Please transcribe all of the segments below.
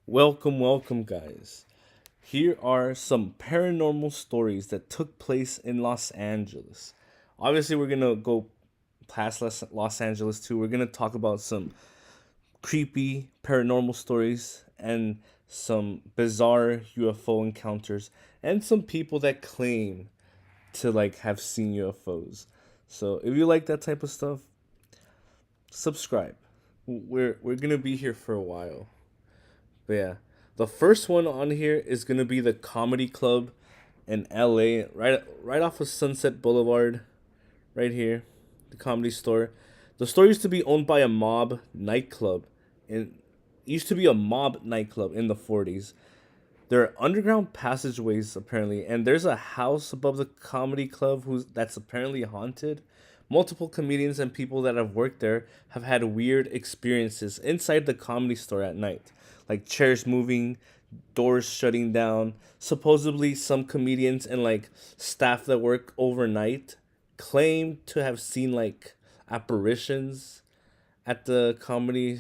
Welcome, guys. Here are some paranormal stories that took place in Los Angeles. Obviously, we're gonna go past Los Angeles too. We're gonna talk about some creepy paranormal stories and some bizarre UFO encounters and some people that claim to have seen UFOs. So if you like that type of stuff, subscribe. We're gonna be here for a while. But yeah, the first one on here is gonna be the Comedy Club in L.A. right off of Sunset Boulevard, right here, the Comedy Store. The store used to be owned by a mob nightclub, and used to be a mob nightclub in the 40s. There are underground passageways apparently, and there's a house above the comedy club that's apparently haunted. Multiple comedians and people that have worked there have had weird experiences inside the comedy store at night, like chairs moving, doors shutting down. Supposedly, some comedians and staff that work overnight claim to have seen apparitions at the comedy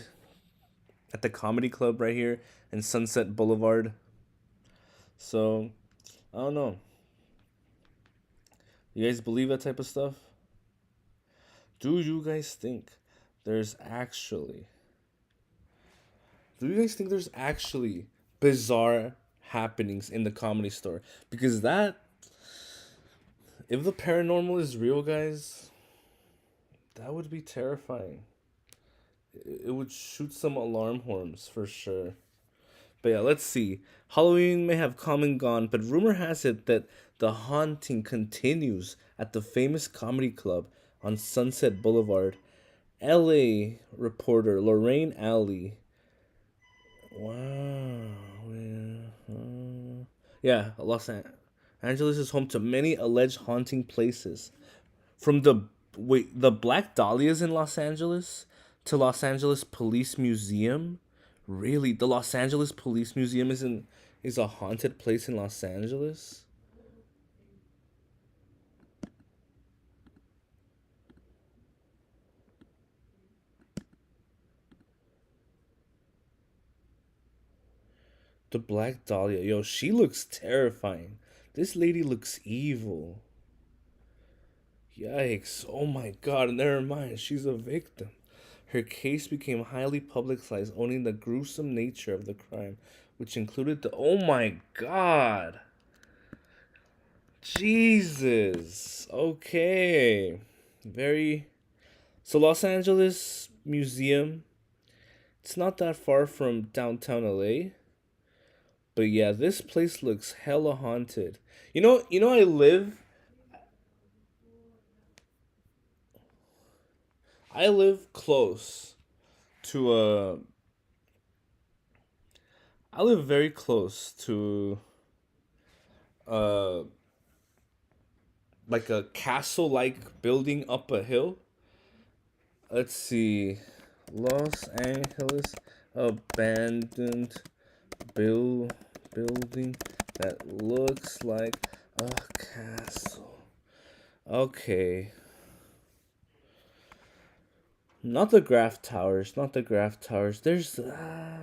club right here in Sunset Boulevard. So, I don't know. You guys believe that type of stuff? Do you guys think there's actually do you guys think there's actually bizarre happenings in the comedy store? Because that if the paranormal is real, guys, that would be terrifying. It would shoot some alarm horns for sure. But yeah, let's see. Halloween may have come and gone, but rumor has it that the haunting continues at the famous comedy club on Sunset Boulevard. LA reporter Lorraine Alley. Wow. Yeah, Angeles is home to many alleged haunting places. From the Black Dahlias in Los Angeles to Los Angeles Police Museum. Really, the Los Angeles Police Museum is a haunted place in Los Angeles. The Black Dahlia, yo, she looks terrifying. This lady looks evil. Yikes! Oh my God! Never mind. She's a victim. Her case became highly publicized, owning the gruesome nature of the crime, which included the. Oh my God! Jesus! Okay. Very. So, Los Angeles Museum. It's not that far from downtown LA. But yeah, this place looks hella haunted. I live close to a. I live very close to uh like a castle like building up a hill. Let's see. Los Angeles abandoned bill building that looks like a castle. Okay. Not the graph towers, not the graph towers. There's uh,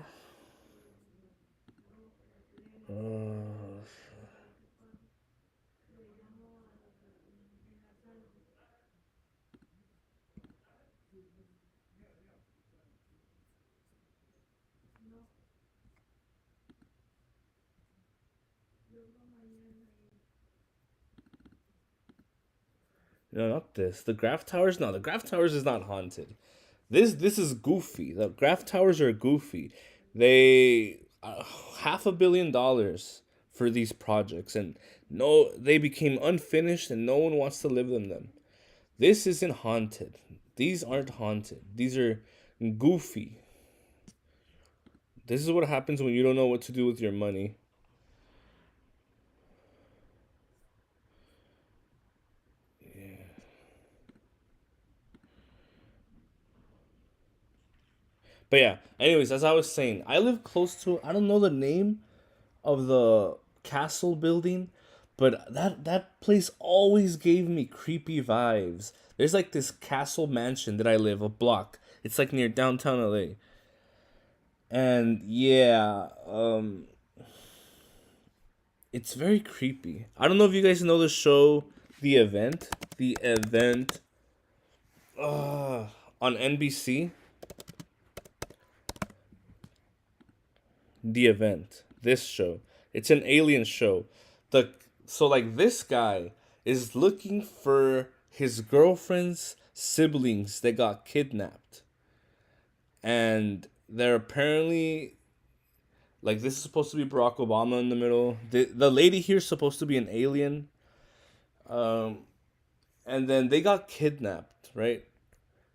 no, not this. The graph towers? No, the graph towers is not haunted. This is goofy. The graph towers are goofy. They $500 million for these projects, and no, they became unfinished, and no one wants to live in them. This isn't haunted. These aren't haunted. These are goofy. This is what happens when you don't know what to do with your money. But yeah, anyways, as I was saying, I live close to. I don't know the name of the castle building, but that place always gave me creepy vibes. There's this castle mansion that I live a block. It's near downtown LA. And yeah, it's very creepy. I don't know if you guys know the show The Event. The Event on NBC. The Event. This show. It's an alien show. The so like this guy is looking for his girlfriend's siblings that got kidnapped. And they're apparently like this is supposed to be Barack Obama in the middle. The lady here is supposed to be an alien. Um and then they got kidnapped, right?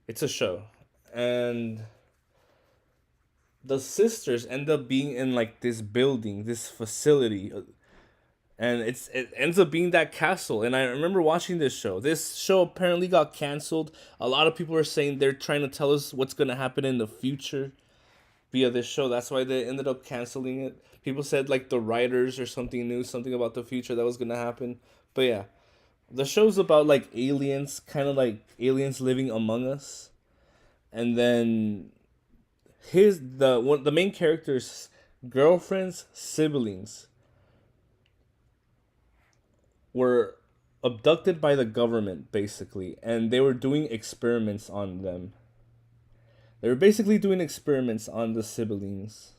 It's a show. And the sisters end up being in like this building, this facility, and it ends up being that castle. And I remember watching this show. This show apparently got canceled. A lot of people are saying they're trying to tell us what's gonna happen in the future via this show. That's why they ended up canceling it. People said like the writers or something knew something about the future that was gonna happen. But yeah, the show's about like aliens, kind of like aliens living among us, and then the main character's girlfriend's siblings were abducted by the government basically, and they were doing experiments on them. They were basically doing experiments on the siblings,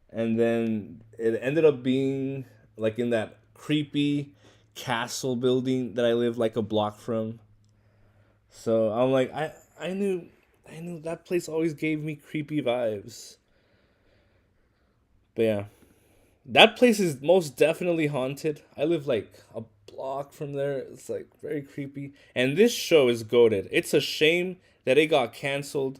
and then it ended up being like in that creepy castle building that I live like a block from. So I'm like I knew that place always gave me creepy vibes. But yeah, that place is most definitely haunted. I live like a block from there. It's like very creepy. And this show is goated. It's a shame that it got canceled.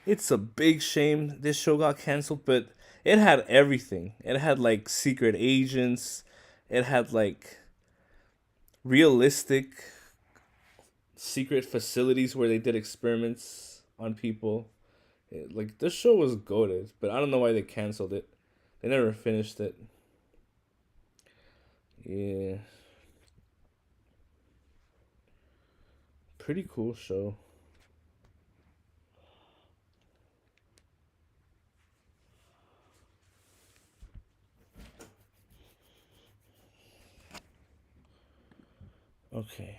It's a big shame this show got canceled, but it had everything. It had like secret agents. It had like realistic secret facilities where they did experiments on people. Like this show was goated, but I don't know why they canceled it. They never finished it. Yeah, pretty cool show. Okay,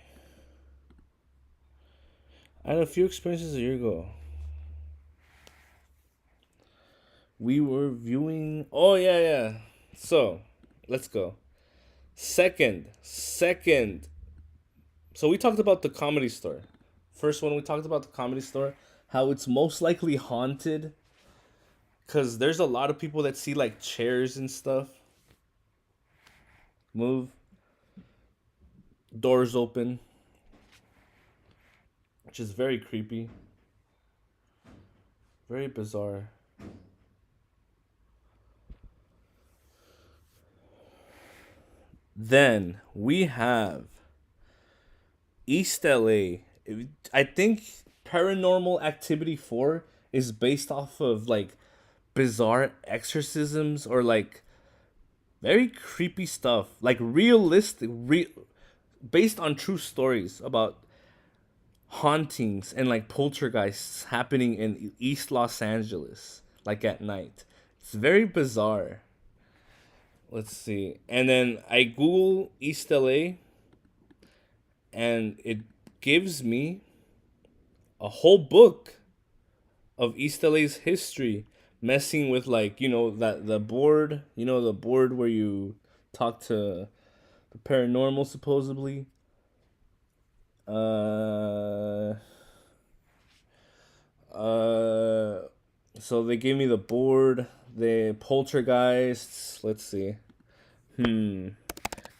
I had a few experiences a year ago. We were viewing. Oh yeah, yeah. So, let's go. Second. So we talked about the Comedy Store. First one, we talked about the Comedy Store. How it's most likely haunted. Cause there's a lot of people that see like chairs and stuff move, doors open, which is very creepy, very bizarre. Then we have East LA. I think Paranormal Activity 4 is based off of like bizarre exorcisms or like very creepy stuff. Like based on true stories about hauntings and like poltergeists happening in East Los Angeles, like at night. It's very bizarre. Let's see. And then I Google East LA and it gives me a whole book of East LA's history, messing with like that the board, the board where you talk to the paranormal supposedly. Uh, uh, so they gave me the board, the poltergeists. Let's see.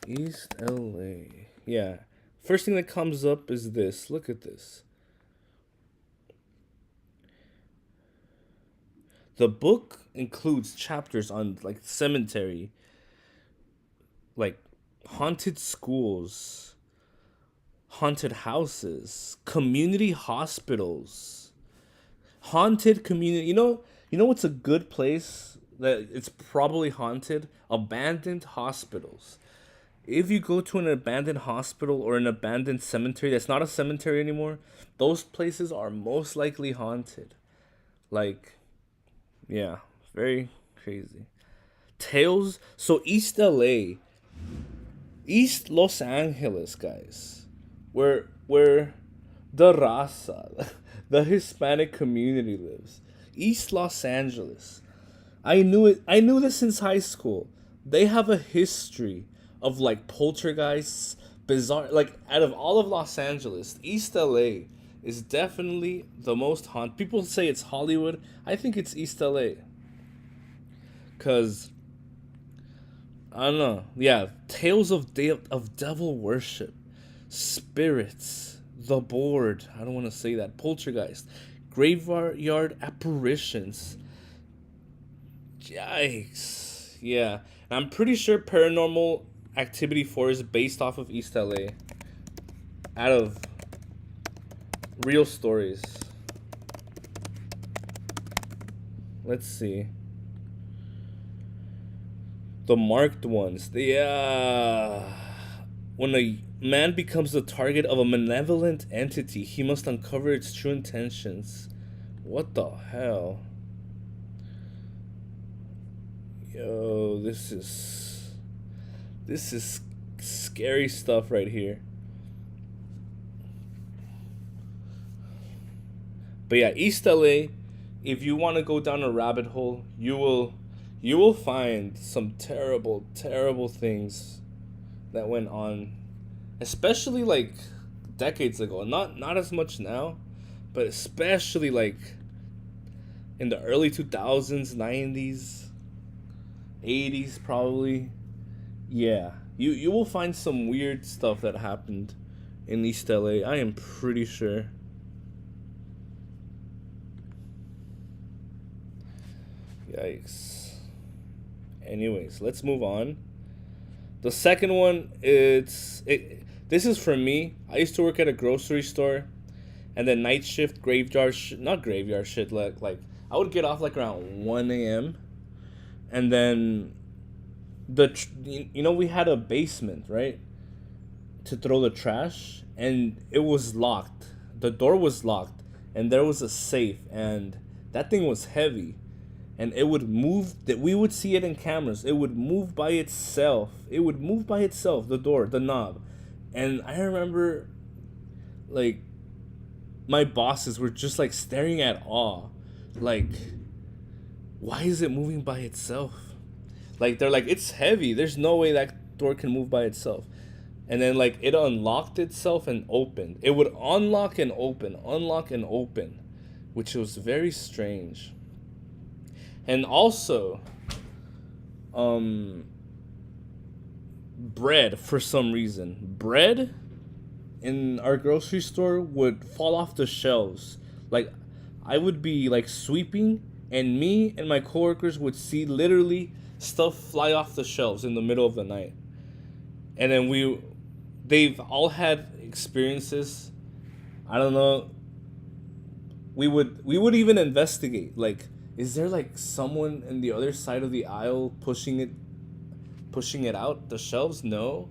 East LA. Yeah. First thing that comes up is this. Look at this. The book includes chapters on like cemetery, like haunted schools, haunted houses, community hospitals, haunted community. You know what's a good place that it's probably haunted? Abandoned hospitals. If you go to an abandoned hospital or an abandoned cemetery that's not a cemetery anymore, those places are most likely haunted. Like, yeah, Very crazy. Tales. So East LA, East Los Angeles, guys, where the raza, the Hispanic community lives. East Los Angeles. I knew it. I knew this since high school. They have a history of like poltergeists, bizarre. Like out of all of Los Angeles, East LA is definitely the most haunted. People say it's Hollywood. I think it's East LA. Cause I don't know. Yeah, tales of devil worship, spirits, the board. I don't want to say that. Poltergeist, graveyard apparitions. Yikes. Yeah. And I'm pretty sure Paranormal Activity 4 is based off of East LA. Out of real stories. Let's see. The marked ones. Yeah. When a man becomes the target of a malevolent entity, he must uncover its true intentions. What the hell? Yo, this is scary stuff right here. But yeah, East LA, if you want to go down a rabbit hole, you will find some terrible, terrible things that went on, especially like decades ago. Not as much now, but especially like in the early 2000s, 90s, 80s probably. Yeah. You will find some weird stuff that happened in East LA. I am pretty sure. Yikes. Anyways, let's move on. The second one, this is for me. I used to work at a grocery store, and then night shift, not graveyard shit. Like I would get off like around 1 a.m. and then we had a basement, right, to throw the trash, and it was locked. The door was locked, and there was a safe, and that thing was heavy, and it would move. That we would see it in cameras. It would move by itself. It would move by itself. The door, the knob, and I remember, like, my bosses were just like staring at awe, like, why is it moving by itself? Like they're like, it's heavy. There's no way that door can move by itself. And then like it unlocked itself and opened. It would unlock and open, which was very strange. And also, bread, for some reason. Bread in our grocery store would fall off the shelves. Like I would be like sweeping, and me and my coworkers would see literally stuff fly off the shelves in the middle of the night. And then they've all had experiences. I don't know. We would even investigate. Like, is there like someone in the other side of the aisle pushing it out the shelves? No.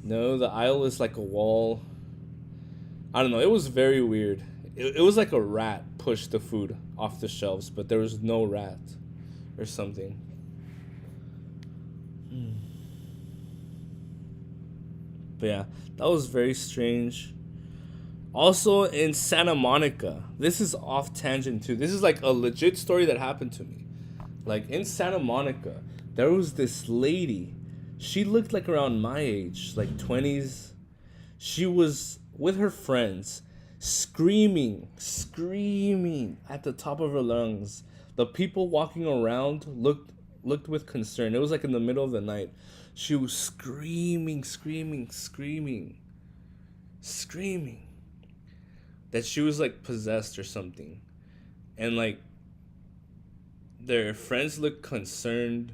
No, the aisle is like a wall. I don't know. It was very weird. It was like a rat pushed the food off the shelves, but there was no rat or something. But yeah, that was very strange. Also in Santa Monica, this is off tangent too. This is like a legit story that happened to me. Like in Santa Monica, there was this lady. She looked like around my age, like 20s. She was with her friends, screaming at the top of her lungs. The people walking around looked with concern. It was like in the middle of the night. She was screaming that she was like possessed or something. And like their friends looked concerned.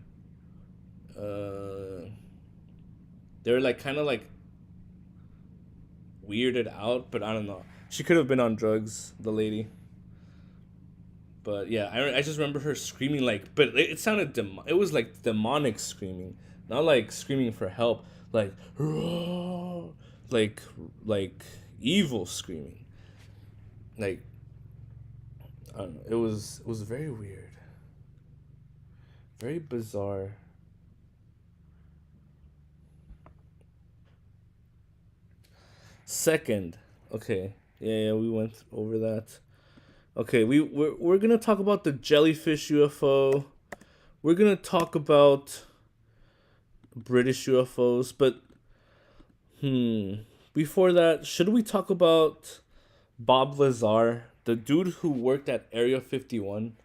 They were like kind of like weirded out, but I don't know. She could have been on drugs, the lady. But yeah, I just remember her screaming like, but it sounded it was like demonic screaming, not like screaming for help, like like evil screaming. Like I don't know, it was very weird. Very bizarre. Second, okay, yeah, we went over that. Okay, we're gonna talk about the jellyfish UFO. We're gonna talk about British UFOs, but before that, should we talk about Bob Lazar, the dude who worked at Area 51?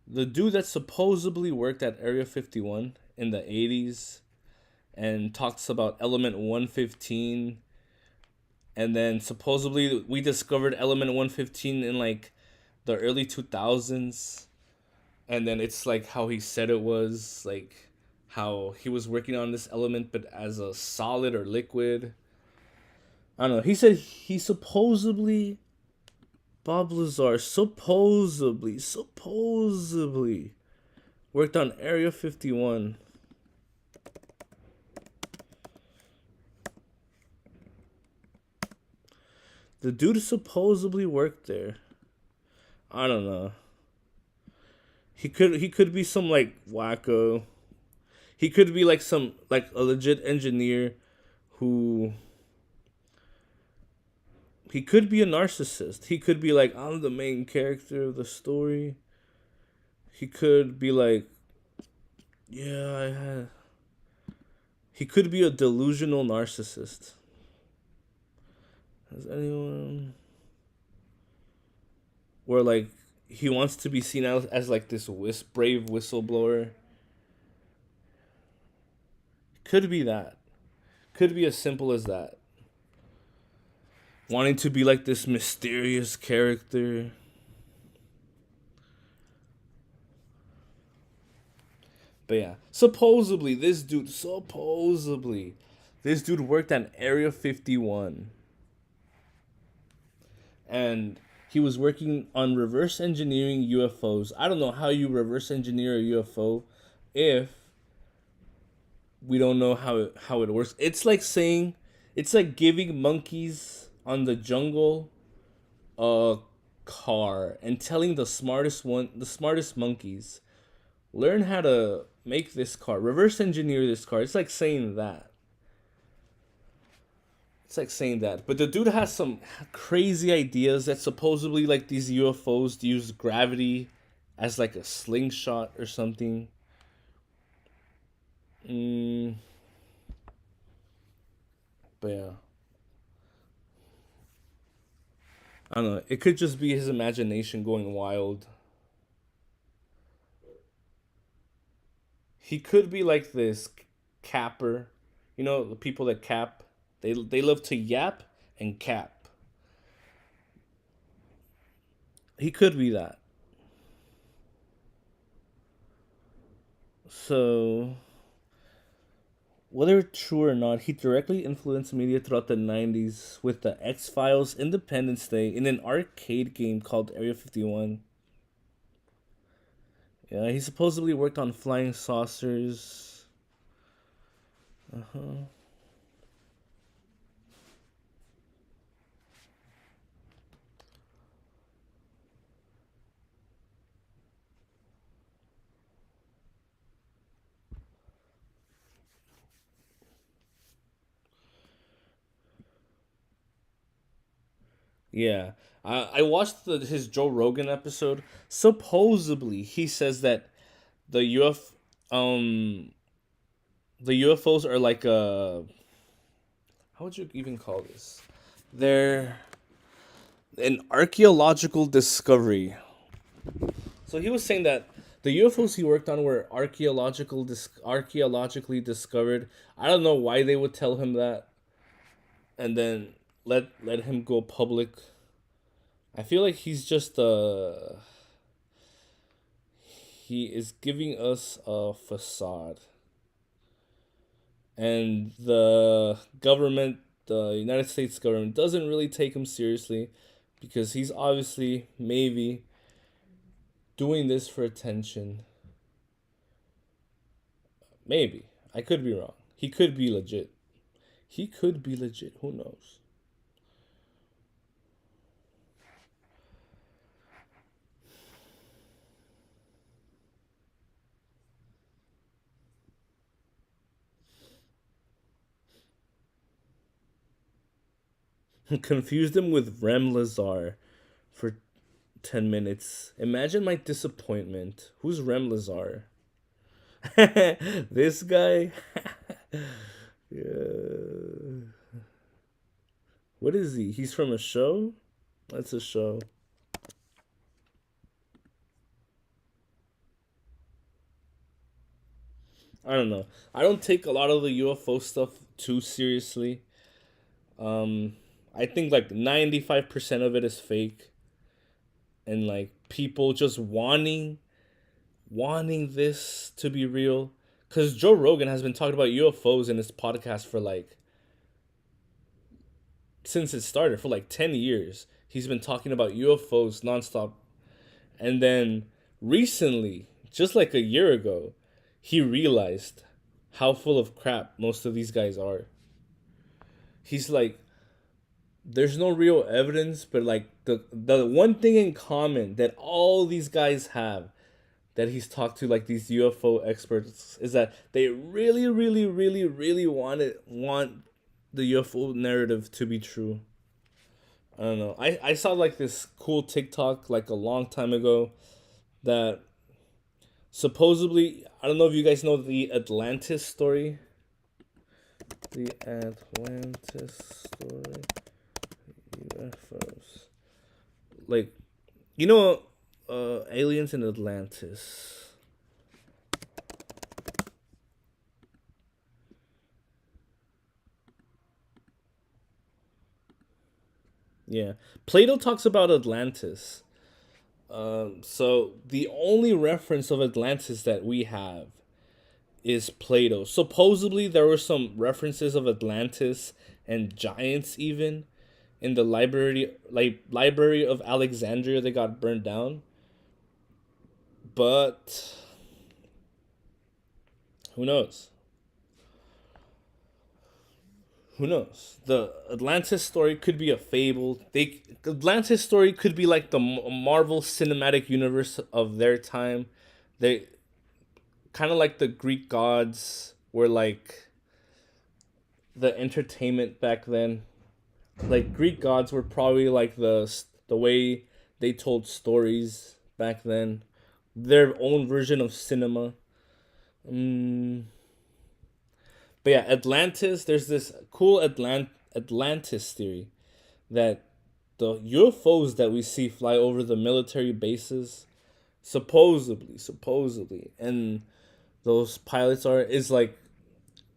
The dude that supposedly worked at Area 51 in the 80s and talks about Element 115, and then supposedly we discovered Element 115 in like the early 2000s, and then it's like how he said it was, like how he was working on this element but as a solid or liquid. I don't know. He said he supposedly, Bob Lazar supposedly worked on Area 51. The dude supposedly worked there. I don't know. He could be some like wacko. He could be like some like a legit engineer who, he could be a narcissist. He could be like, I'm the main character of the story. He could be like, yeah, I had. He could be a delusional narcissist. Has anyone? Where like he wants to be seen as like this brave whistleblower. Could be that. Could be as simple as that. Wanting to be like this mysterious character. But yeah, supposedly, this dude worked at Area 51. And he was working on reverse engineering UFOs. I don't know how you reverse engineer a UFO if we don't know how it works. It's like saying, it's like giving monkeys on the jungle a car and telling the smartest monkeys, learn how to make this car, reverse engineer this car. It's like saying that. It's like saying that. But the dude has some crazy ideas that supposedly like these UFOs use gravity as like a slingshot or something. Mm, but yeah. I don't know. It could just be his imagination going wild. He could be like this capper. You know, the people that cap, they love to yap and cap. He could be that. So, whether true or not, he directly influenced media throughout the 90s with the X Files, Independence Day, in an arcade game called Area 51. Yeah, he supposedly worked on flying saucers. Uh huh. Yeah. I watched his Joe Rogan episode. Supposedly, he says that the um the UFOs are like a, how would you even call this? They're an archaeological discovery. So he was saying that the UFOs he worked on were archaeologically discovered. I don't know why they would tell him that and then let him go public. I feel like he's just he is giving us a facade. And the government, the United States government, doesn't really take him seriously because he's obviously maybe doing this for attention. Maybe. I could be wrong. He could be legit. He could be legit. Who knows? Confused him with Rem Lazar for 10 minutes. Imagine my disappointment. Who's Rem Lazar? This guy? Yeah. What is he? He's from a show? That's a show. I don't know. I don't take a lot of the UFO stuff too seriously. Um, I think like 95% of it is fake, and like people just wanting this to be real. Cause Joe Rogan has been talking about UFOs in his podcast for like since it started for like 10 years. He's been talking about UFOs nonstop, and then recently, just like a year ago, he realized how full of crap most of these guys are. He's like, there's no real evidence, but like the one thing in common that all these guys have that he's talked to, like these UFO experts, is that they really, really, really, really want the UFO narrative to be true. I don't know. I saw like this cool TikTok like a long time ago that supposedly, I don't know if you guys know the Atlantis story. The Atlantis story. UFOs. Like, you know, aliens in Atlantis. Yeah, Plato talks about Atlantis. So the only reference of Atlantis that we have is Plato. Supposedly there were some references of Atlantis and giants even in the library of Alexandria that got burned down. But who knows? Who knows? The Atlantis story could be a fable. The Atlantis story could be like the Marvel Cinematic Universe of their time. They kind of like the Greek gods were like the entertainment back then. Like Greek gods were probably like the way they told stories back then. Their own version of cinema. Mm, but yeah, Atlantis. There's this cool Atlantis theory that the UFOs that we see fly over the military bases, supposedly, and those pilots are is like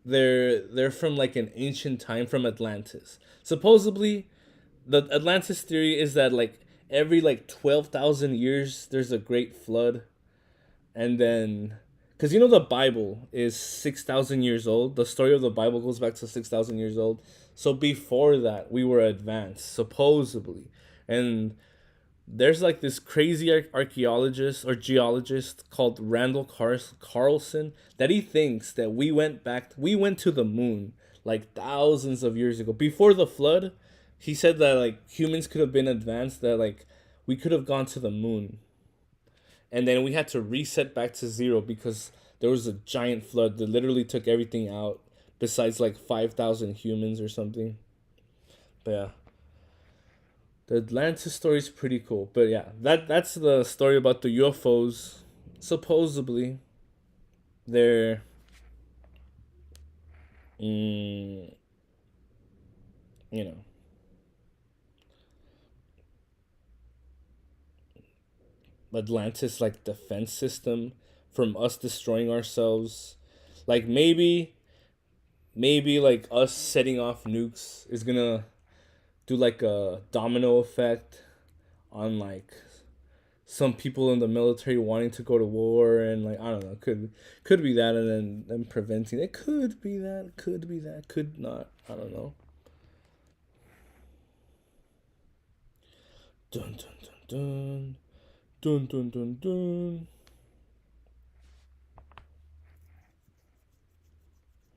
they're from like an ancient time from Atlantis. Supposedly, the Atlantis theory is that like every like 12,000 years there's a great flood, and then because you know the Bible is 6,000 years old. The story of the Bible goes back to 6,000 years old. So before that, we were advanced supposedly, and there's like this crazy archaeologist or geologist called Randall Carlson that he thinks that we went to the moon like thousands of years ago before the flood. He said that like humans could have been advanced, that like we could have gone to the moon, and then we had to reset back to zero because there was a giant flood that literally took everything out besides like 5,000 humans or something. But yeah, the Atlantis story is pretty cool. But yeah, that's the story about the UFOs. Supposedly, they're mm, you know, Atlantis like defense system from us destroying ourselves. Like maybe like us setting off nukes is gonna do like a domino effect on like some people in the military wanting to go to war, and like I don't know, could be that, and then them preventing it. Could be that, could be that, could not. I don't know. Dun dun dun dun dun dun dun dun.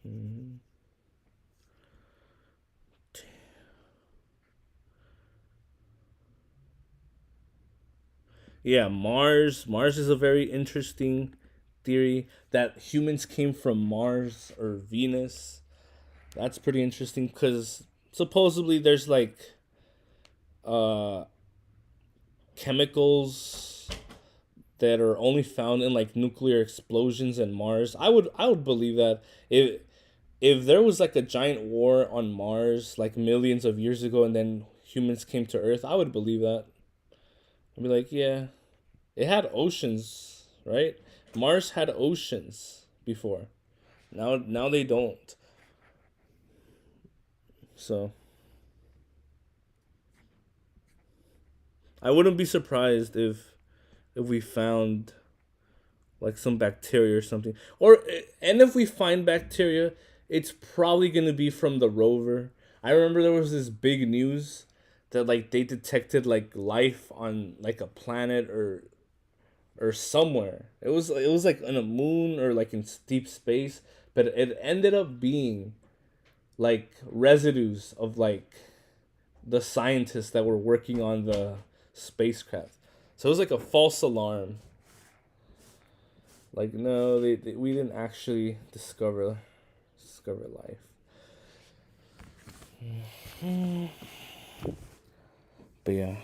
Mhm. Yeah, Mars is a very interesting theory that humans came from Mars or Venus. That's pretty interesting because supposedly there's like uh chemicals that are only found in like nuclear explosions in Mars. I would believe that if there was like a giant war on Mars like millions of years ago and then humans came to Earth, I would believe that. I'd be like, yeah, it had oceans, right? Mars had oceans before. Now they don't. So I wouldn't be surprised if we found like some bacteria or something. Or and if we find bacteria, it's probably gonna be from the rover. I remember there was this big news that like they detected like life on like a planet or somewhere. It was like on a moon or like in deep space, but it ended up being like residues of like the scientists that were working on the spacecraft. So it was like a false alarm. Like no, we didn't actually discover life. But yeah,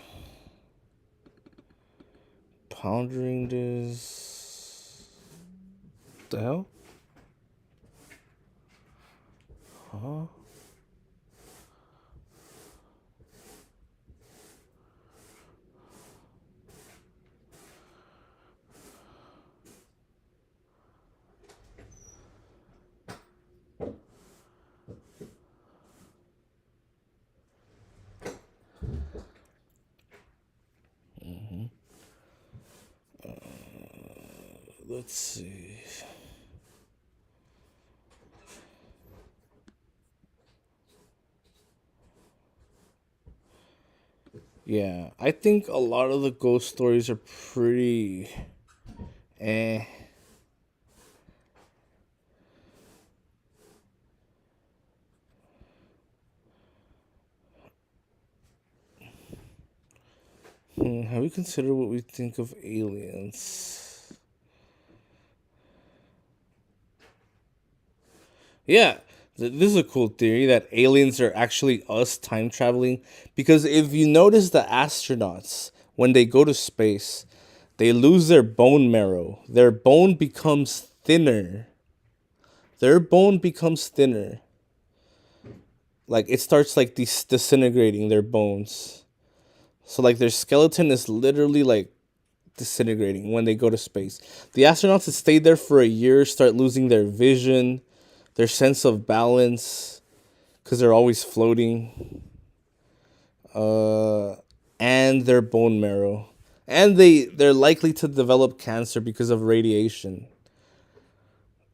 pondering this. The hell? Huh? Let's see. Yeah, I think a lot of the ghost stories are pretty eh. Have we considered what we think of aliens? Yeah, this is a cool theory that aliens are actually us time traveling. Because if you notice the astronauts, when they go to space, they lose their bone marrow. Their bone becomes thinner. Their bone becomes thinner. Like it starts like disintegrating their bones. So like their skeleton is literally like disintegrating when they go to space. The astronauts that stay there for a year start losing their vision, their sense of balance, because they're always floating, and their bone marrow. And they're likely to develop cancer because of radiation.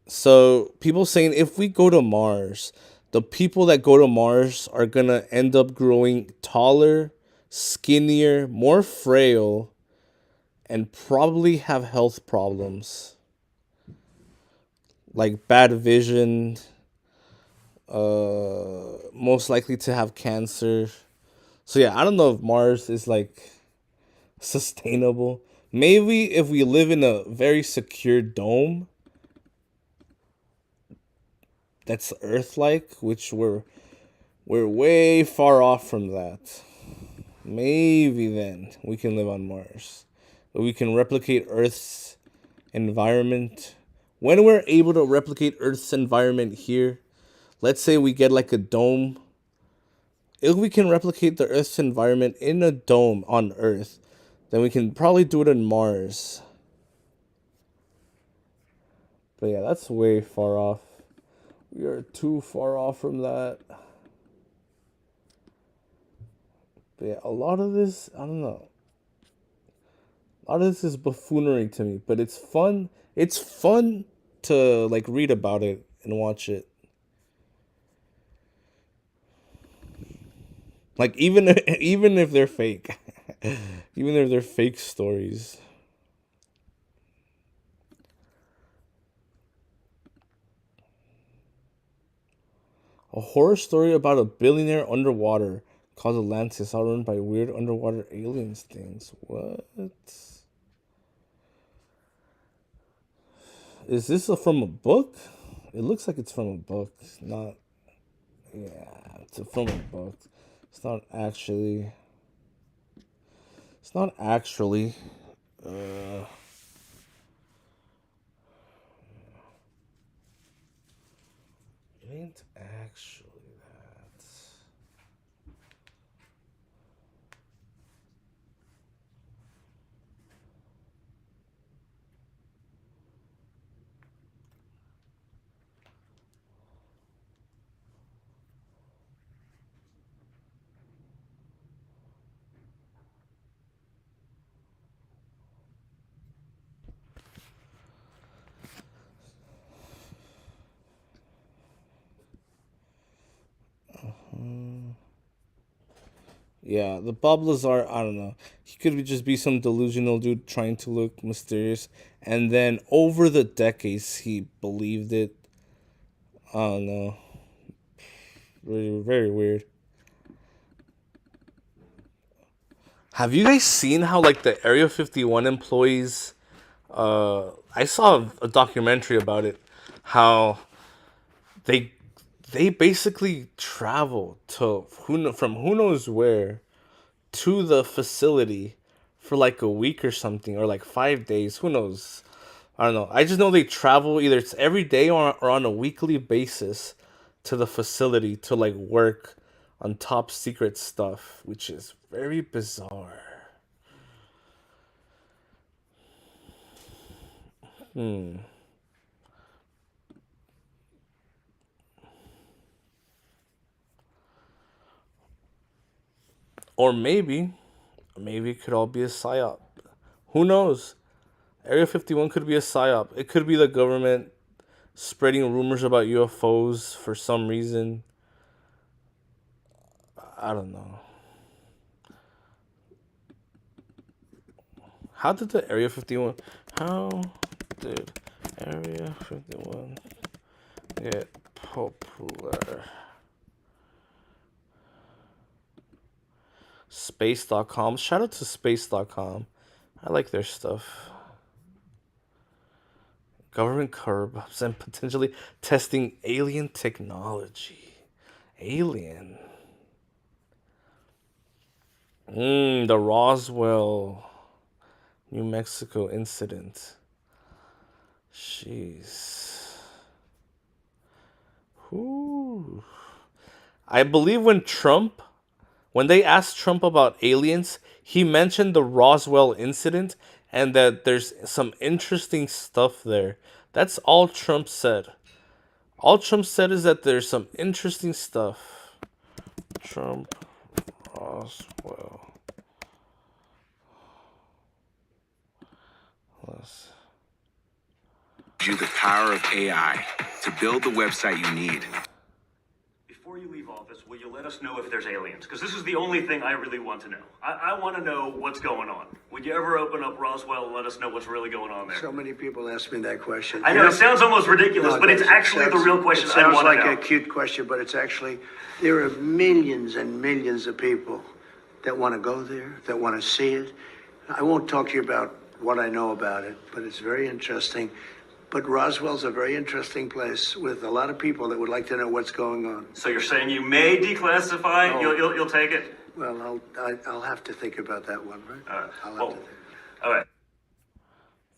So people saying if we go to Mars, the people that go to Mars are gonna end up growing taller, skinnier, more frail, and probably have health problems like bad vision, most likely to have cancer. So yeah, I don't know if Mars is like sustainable. Maybe if we live in a very secure dome that's Earth-like, which we're way far off from that. Maybe then we can live on Mars. But we can replicate Earth's environment. When we're able to replicate Earth's environment here, let's say we get like a dome. If we can replicate the Earth's environment in a dome on Earth, then we can probably do it on Mars. But yeah, that's way far off. We are too far off from that. But yeah, a lot of this, I don't know. A lot of this is buffoonery to me, but it's fun. It's fun to like read about it and watch it. Like even even if they're fake, even if they're fake stories. A horror story about a billionaire underwater called Atlantis, outrun by weird underwater aliens things. What? Is this from a book? It looks like it's from a book. It's not. Yeah, it's from a book. It's not actually. It's not actually. Uh, it ain't actually that. Yeah, the Bob Lazar, I don't know. He could just be some delusional dude trying to look mysterious. And then over the decades, he believed it. I don't know. Very, very weird. Have you guys seen how, like, the Area 51 employees. I saw a documentary about it. How they they basically travel to from who knows where to the facility for like a week or something, or like 5 days. Who knows? I don't know. I just know they travel either it's every day or on a weekly basis to the facility to like work on top secret stuff, which is very bizarre. Or maybe it could all be a psyop. Who knows? Area 51 could be a psyop. It could be the government spreading rumors about UFOs for some reason. I don't know. How did the Area 51 How did Area 51 get popular? Space.com. Shout out to Space.com. I like their stuff. Government curbs and potentially testing alien technology. Alien. The Roswell, New Mexico incident. Jeez. Whew. I believe when they asked Trump about aliens, he mentioned the Roswell incident and that there's some interesting stuff there. That's all Trump said. All Trump said is that there's some interesting stuff. Trump, Roswell. You the power of AI to build the website you need. Before you leave office, will you let us know if there's aliens? Because this is the only thing I really want to know. I want to know what's going on. Would you ever open up Roswell and let us know what's really going on there? So many people ask me that question. I know it sounds almost ridiculous, but it's actually the real question I want to know. It sounds like a cute question, but it's actually, there are millions and millions of people that want to go there, that want to see it. I won't talk to you about what I know about it, but it's very interesting. But Roswell's a very interesting place with a lot of people that would like to know what's going on. So you're saying you may declassify? No. You'll take it? Well, I'll have to think about that one, right? I'll have to think. All right.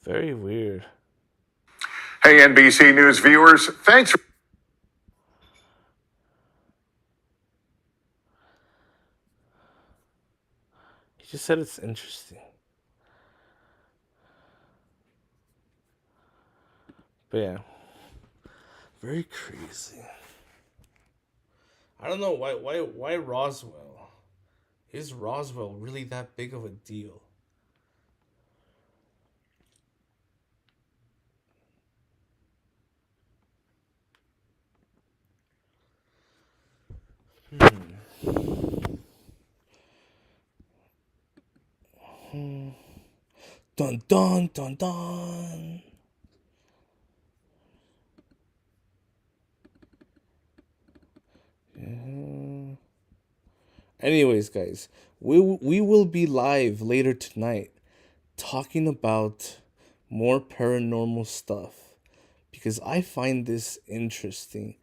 Very weird. Hey, NBC News viewers, thanks for. He just said it's interesting. But yeah, very crazy. I don't know why Roswell. Is Roswell really that big of a deal? Dun dun dun dun. Anyways, guys, we will be live later tonight talking about more paranormal stuff because I find this interesting.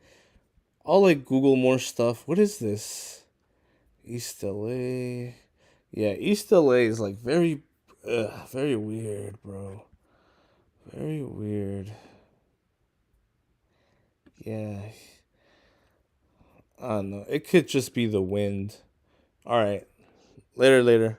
I'll like Google more stuff. What is this? East LA. Yeah, East LA is like very weird, bro. Very weird. Yeah. I don't know. It could just be the wind. All right. Later, later.